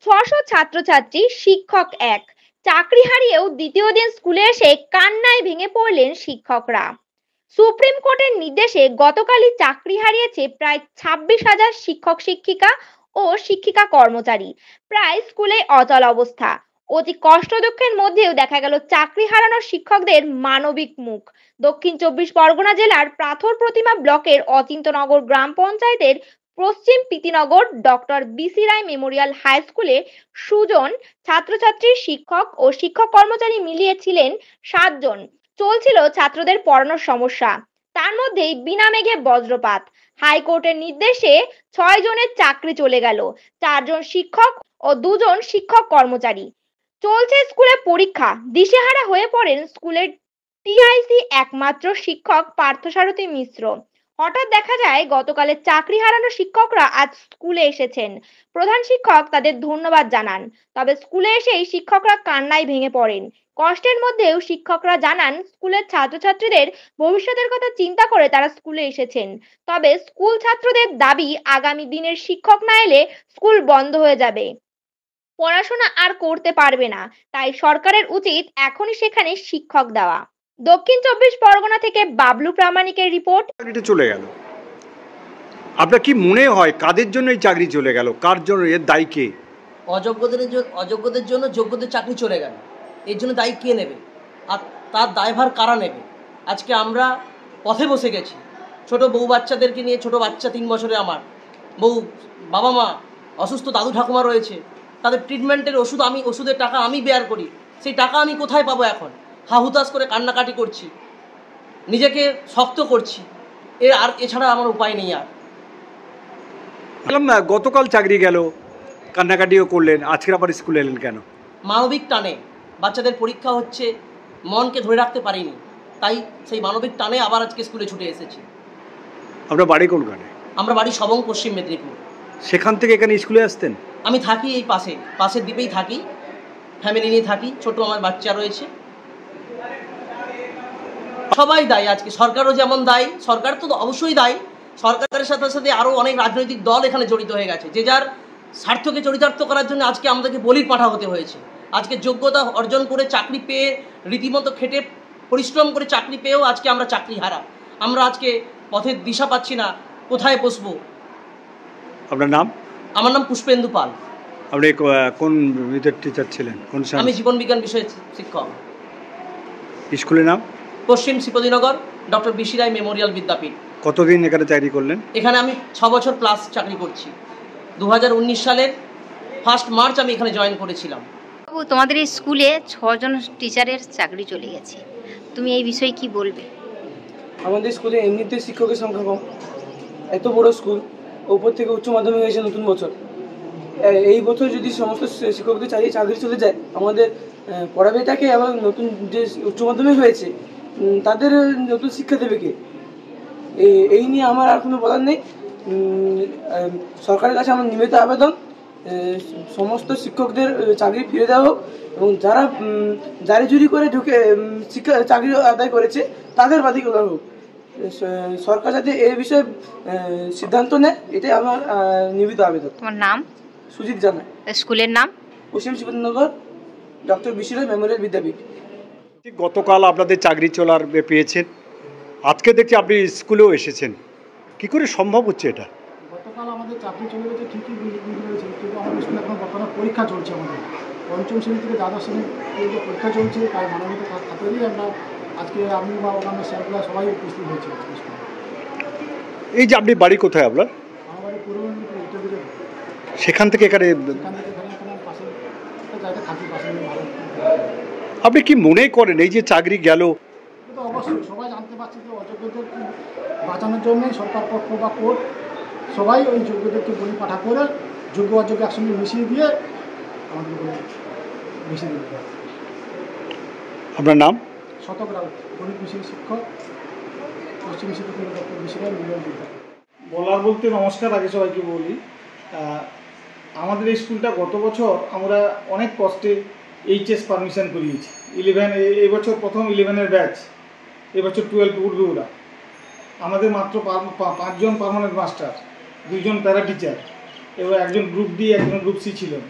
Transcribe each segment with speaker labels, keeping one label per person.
Speaker 1: ৬০০ ছাত্রছাত্রী, শিক্ষক এক। চাকরি হারিয়েও দ্বিতীয় দিন স্কুলে এসে কান্নায় ভেঙে পড়লেন শিক্ষকরা। সুপ্রিম কোর্টের নির্দেশে গতকালই চাকরি হারিয়েছে প্রায় ২৬,০০০ শিক্ষক শিক্ষিকা ও শিক্ষিকা কর্মচারী। প্রায় স্কুলে অচল অবস্থা। অতি কষ্ট দুঃখের মধ্যেও দেখা গেল চাকরি হারানো শিক্ষকদের মানবিক মুখ। দক্ষিণ ২৪ পরগনা জেলার পাথর প্রতিমা ব্লকের অচিন্তনগর গ্রাম পঞ্চায়েতের পশ্চিম প্রীতিনগর ডক্টর বিসি রায় মেমোরিয়াল হাই স্কুলে সুজন ছাত্রছাত্রী, শিক্ষক ও শিক্ষক কর্মচারী মিলিয়ে ছিলেন ৭ জন। চলছিল ছাত্রদের পড়ানোর সমস্যা, তার মধ্যেই বিনা মেঘে বজ্রপাত। হাইকোর্টের নির্দেশে ৬ জনের চাকরি চলে গেল। ৪ জন শিক্ষক ও ২ জন শিক্ষক কর্মচারী। চলছে স্কুলে পরীক্ষা। দিশেহারা হয়ে পড়েন স্কুলের টিআইসি একমাত্র শিক্ষক পার্থসারথী মিশ্র। হঠাৎ দেখা যায় গতকালের চাকরি হারানো শিক্ষকরা আজ স্কুলে এসেছেন। প্রধান শিক্ষক তাদের ধন্যবাদ জানান। তবে স্কুলে এসেই শিক্ষকরা কান্নায় ভেঙে পড়েন। কষ্টের মধ্যেও শিক্ষকরা জানান স্কুলের ছাত্রছাত্রীদের ভবিষ্যতের কথা চিন্তা করে তারা স্কুলে এসেছেন। তবে স্কুল ছাত্রদের দাবি, আগামী দিনের শিক্ষক না এলে স্কুল বন্ধ হয়ে যাবে, পড়াশোনা আর করতে পারবে না। তাই সরকারের উচিত এখনই সেখানে শিক্ষক দেওয়া। দক্ষিণ ২৪ পরগনা থেকে বাবলু প্রামাণিকের রিপোর্ট।
Speaker 2: চাকরিটা চলে গেল, আপনার কি মনে হয় কাদের জন্য এই চাকরি চলে গেল, কার জন্য, এর দায়ী কে?
Speaker 3: অযোগ্যদের জন্য যোগ্যদের চাকরি চলে গেল, এর জন্য দায়ী কে নেবে? আর তার দায়ভার কারা নেবে? আজকে আমরা পথে বসে গেছি, ছোট বউ বাচ্চাদেরকে নিয়ে। ছোট বাচ্চা ৩ বছরে, আমার বউ, বাবা মা অসুস্থ, দাদু ঠাকুমা রয়েছে, তাদের ট্রিটমেন্টের ওষুধের টাকা আমি বেয়ার করি। সেই টাকা আমি কোথায় পাবো? এখন হাহুতাশ করে কান্নাকাটি করছি, নিজেকে শক্ত করছি, এছাড়া আমার উপায় নেই। আর
Speaker 2: বললাম না, গতকাল চাকরি গেল, কান্নাকাটিও করলেন, আজকের আবার স্কুলে এলেন কেন?
Speaker 3: মানবিক টানে, বাচ্চাদের পরীক্ষা হচ্ছে, মনকে ধরে রাখতে পারিনি, তাই সেই মানবিক টানে আবার আজকে স্কুলে ছুটে এসেছি।
Speaker 2: আপনার বাড়ি কোনখানে?
Speaker 3: আমরা বাড়ি সবং, পশ্চিম মেদিনীপুর।
Speaker 2: সেখান থেকে এখানে স্কুলে আসতেন?
Speaker 3: আমি থাকি এই পাশের দ্বীপেই থাকি, ফ্যামিলি নিয়ে থাকি, ছোট আমার বাচ্চা রয়েছে। সবাই দায়ী আজকে, সরকারও যেমন দায়ী, সরকার তো অবশ্যই দায়ী। সরকারের সাথে সাথে আরও অনেক রাজনৈতিক দল এখানে জড়িত হয়ে গেছে, যে যার স্বার্থকে চরিতার্থ করার জন্য আজকে আমাদেরকে বলির পাঠা হতে হয়েছে। আজকে যোগ্যতা অর্জন করে চাকরি পেয়ে, রীতিমতো খেটে পরিশ্রম করে চাকরি পেয়েও আজকে আমরা চাকরি হারা। আমরা আজকে পথের দিশা পাচ্ছি না, কোথায় বসবো।
Speaker 2: আপনার নাম?
Speaker 3: আমার নাম পুষ্পেন্দু পাল।
Speaker 2: আপনি কোন টিচার ছিলেন?
Speaker 3: আমি জীবন বিজ্ঞান বিষয়ের শিক্ষক।
Speaker 2: স্কুলের নাম?
Speaker 3: পশ্চিম শ্রীপতিনগর ডক্টর বিসি রায় মেমোরিয়াল বিদ্যাপীঠ।
Speaker 2: কতদিন এখানে চাকরি করলেন?
Speaker 3: এখানে আমি 6 বছর প্লাস চাকরি করছি। 2019 সালের 1 মার্চ আমি এখানে জয়েন করেছিলাম।
Speaker 4: তোমাদের এই স্কুলে 6 জন টিচারের চাকরি চলে গেছে, তুমি এই বিষয়ে কি বলবে?
Speaker 5: আমাদের স্কুলে এমনিতে শিক্ষকের সংখ্যা কম, এত বড় স্কুল, ওপর থেকে উচ্চ মাধ্যমিক হয়েছে নতুন বছর। এই বছর যদি সমস্ত শিক্ষকদের চাকরি চলে যায়, আমাদের পড়াবেটাকে আবার নতুন যে উচ্চ মাধ্যমিক হয়েছে তাদের নতুন শিক্ষা দেবে কে? এই নিয়ে আমার আর কোনো বলার নেই। সরকারের কাছে আমার নিবেদিত আবেদন, সমস্ত শিক্ষকদের চাকরি ফিরে দেওয়া হোক, এবং যারা জারি জুরি করে ঢুকে চাকরি আদায় করেছে তাদের বাদী করা হোক। সরকার যাতে এই বিষয়ে সিদ্ধান্ত নেয়, এটাই আমার নিবেদিত আবেদন।
Speaker 4: তোমার নাম?
Speaker 5: সুজিত জানা।
Speaker 4: স্কুলের নাম?
Speaker 5: পশ্চিম শ্রীপতিনগর ডক্টর বিসি রায় মেমোরিয়াল বিদ্যাপীঠ।
Speaker 2: গতকাল আপনাদের চাকরি চলার পেয়েছেন, আজকে দেখছি আপনি স্কুলেও এসেছেন, কি করে সম্ভব হচ্ছে এটা?
Speaker 6: গতকাল আমাদের চাকরি চলে গেছে ঠিকই বুঝতে পেরেছি, কিন্তু আমাদের স্কুলে এখন বর্তমানে পরীক্ষা চলছে। আমাদের ৫ম শ্রেণী থেকে দ্বাদশ শ্রেণীর পরীক্ষা চলছে, তাই মানবিক খাতেরই আমরা আজকে আমি বা অন্যান্য স্যারগুলা সবাই উপস্থিত হয়েছে।
Speaker 2: এই যে আপনি বাড়ি কোথায় আপনার?
Speaker 6: আমার বাড়ি পূর্ব মেদিনীপুর, উত্তরদিকে।
Speaker 2: সেখান থেকে এখানে
Speaker 6: পাশে একটা জায়গায় থাকি, পাশে ভালো।
Speaker 2: আপনি কি মনে করেন এই যে চাকরি গেল?
Speaker 6: তো অবশ্যই সবাই জানতে পারছে যে অযোগ্যদের বাঁচানোর জন্যই সরকার পক্ষ বা কোর্ট সবাই ওই যোগ্যদেরকে বলি পাঠা করে যোগ্য অযোগ্য একসঙ্গে মিশিয়ে দিয়ে আমাদের মিশিয়ে দিতে।
Speaker 2: আপনার নাম?
Speaker 6: শতক রাউত, গণিত বিষয়ের শিক্ষক, পশ্চিম শ্রীপতিনগর ডক্টর বিসি রায় মেমোরিয়াল বিদ্যাপীঠ।
Speaker 7: বলার বলতে নমস্কার আগে সবাইকে বলি। আমাদের এই স্কুলটা গত বছর আমরা অনেক কষ্টে এইচএস পারমিশন করিয়েছি। 11 এই বছর প্রথম 11-এর ব্যাচ, এবছর 12 উঠবে ওরা। আমাদের মাত্র 5 জন পার্মানেন্ট মাস্টার, 2 জন প্যারা টিচার, এবার একজন গ্রুপ ডি, একজন গ্রুপ সি ছিলেন।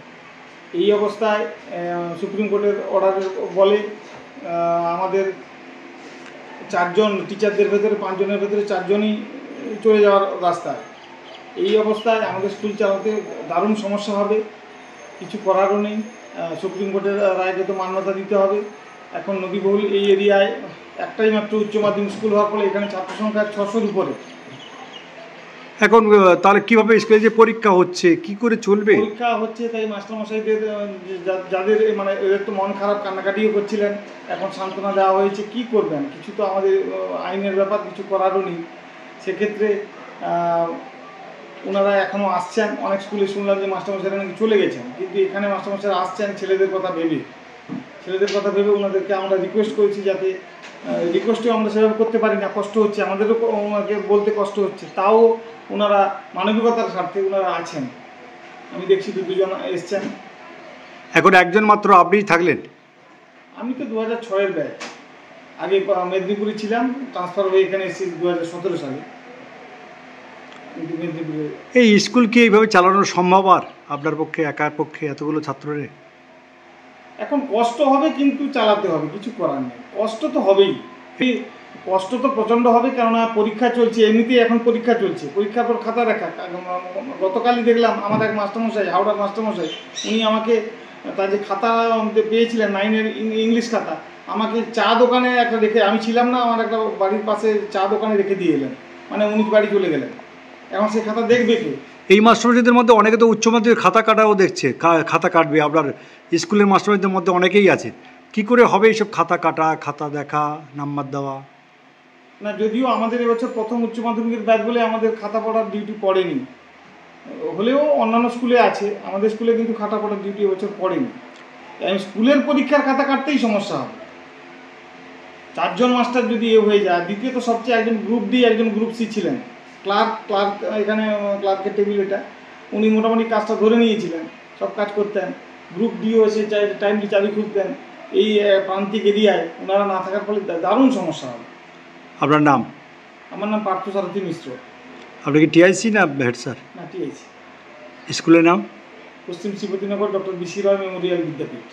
Speaker 7: এই অবস্থায় সুপ্রিম কোর্টের অর্ডারের বলে আমাদের 4 জন টিচারদের ভেতরে 5 জনের ভেতরে 4 জনই চলে যাওয়ার রাস্তায়। এই অবস্থায় আমাদের স্কুল চালাতে দারুণ সমস্যা হবে, কিছু করারও নেই। সুপ্রিম কোর্টের রায়কে তো মান্যতা দিতে হবে। এখন নদীবহুল এই এরিয়ায় একটাই মাত্র উচ্চ মাধ্যমিক স্কুল হওয়ার ফলে এখানে ছাত্র সংখ্যা 600-র উপরে।
Speaker 2: এখন তাহলে কিভাবে স্কুলে যে পরীক্ষা হচ্ছে কি করে চলবে?
Speaker 7: পরীক্ষা হচ্ছে তাই মাস্টারমশাইদের যাদের মানে এদের তো মন খারাপ, কান্নাকাটিও করছিলেন, এখন সান্ত্বনা দেওয়া হয়েছে। কি করবেন, কিছু তো আমাদের আইনের ব্যাপার, কিছু করারও নেই। সেক্ষেত্রে ওনারা এখনও আসছেন। অনেক স্কুলে শুনলাম যে মাস্টারমশাইরা নাকি চলে গেছেন, কিন্তু এখানে মাস্টারমশাইরা আসছেন ছেলেদের কথা ভেবে ওনাদেরকে আমরা রিকোয়েস্ট করেছি, যাতে রিকোয়েস্টও আমরা সেভাবে করতে পারি না, কষ্ট হচ্ছে আমাদেরও, ওনাকে বলতে কষ্ট হচ্ছে, তাও ওনারা মানবিকতার স্বার্থে ওনারা আছেন। আমি দেখছি 2 জন এসছেন।
Speaker 2: এখন একজন মাত্র আপনি থাকলেন?
Speaker 7: আমি তো 2006-এর ব্যাচ, আগে মেদিনীপুরে ছিলাম, ট্রান্সফার হয়ে এখানে এসেছি 2017 সালে। মেদিনীপুরে
Speaker 2: এই স্কুল কি এইভাবে চালানো সম্ভব আর আপনার পক্ষে, একার পক্ষে, এতগুলো ছাত্ররে?
Speaker 7: এখন কষ্ট হবে, কিন্তু চালাতে হবে, কিছু করার নেই। কষ্ট তো হবেই, কষ্ট তো প্রচণ্ড হবে, কেননা পরীক্ষা চলছে, এমনিতেই এখন পরীক্ষা চলছে, পরীক্ষার পর খাতা দেখা। গতকালই দেখলাম আমার এক মাস্টারমশাই, হাওড়ার মাস্টারমশাই, উনি আমাকে তার যে খাতা পেয়েছিলেন 9-এর ইংলিশ খাতা, আমাকে চা দোকানে একটা রেখে, আমি ছিলাম না, আমার একটা বাড়ির পাশে চা দোকানে রেখে দিয়ে এলেন, মানে উনি বাড়ি চলে গেলেন। এখন সেই খাতা দেখবে কে?
Speaker 2: এই মাস্টারমশাইদের মধ্যে অনেকে তো উচ্চ মাধ্যমিক খাতা কাটাও দেখছে, খাতা কাটবে। আপনার স্কুলের মাস্টারমশাইদের মধ্যে অনেকেই আছে। কি করে হবে এইসব খাতা কাটা, খাতা দেখা, নাম্বার দেওয়া?
Speaker 7: না, যদিও আমাদের এবছর প্রথম উচ্চ মাধ্যমিকের ব্যাচ বলে আমাদের খাতা পড়ার ডিউটি পড়েনি, হলেও অন্যান্য স্কুলে আছে, আমাদের স্কুলে কিন্তু খাতা পড়ার ডিউটি এবছর পড়েনি। স্কুলের পরীক্ষার খাতা কাটতেই সমস্যা হবে। 4 জন মাস্টার যদি হয়ে যায়। দ্বিতীয়ত সবচেয়ে একজন গ্রুপ ডি, একজন গ্রুপ সি ছিলেন, ক্লার্ক এখানে ক্লার্কের টেবিল এটা, উনি মোটামুটি কাজটা ধরে নিয়েছিলেন, সব কাজ করতেন। গ্রুপ ডিও এসে টাইমলি চাবি খুলতেন। এই প্রান্তিক এরিয়ায় ওনারা না থাকার ফলে দারুণ সমস্যা হবে।
Speaker 2: আপনার নাম?
Speaker 7: আমার নাম পার্থসারথী মিশ্র।
Speaker 2: আপনি কি টিআইসি না হেড স্যার?
Speaker 7: না, টিআইসি।
Speaker 2: স্কুলের নাম?
Speaker 7: পশ্চিম শ্রীপতিনগর ডক্টর বিসি রয় মেমোরিয়াল বিদ্যাপীঠ।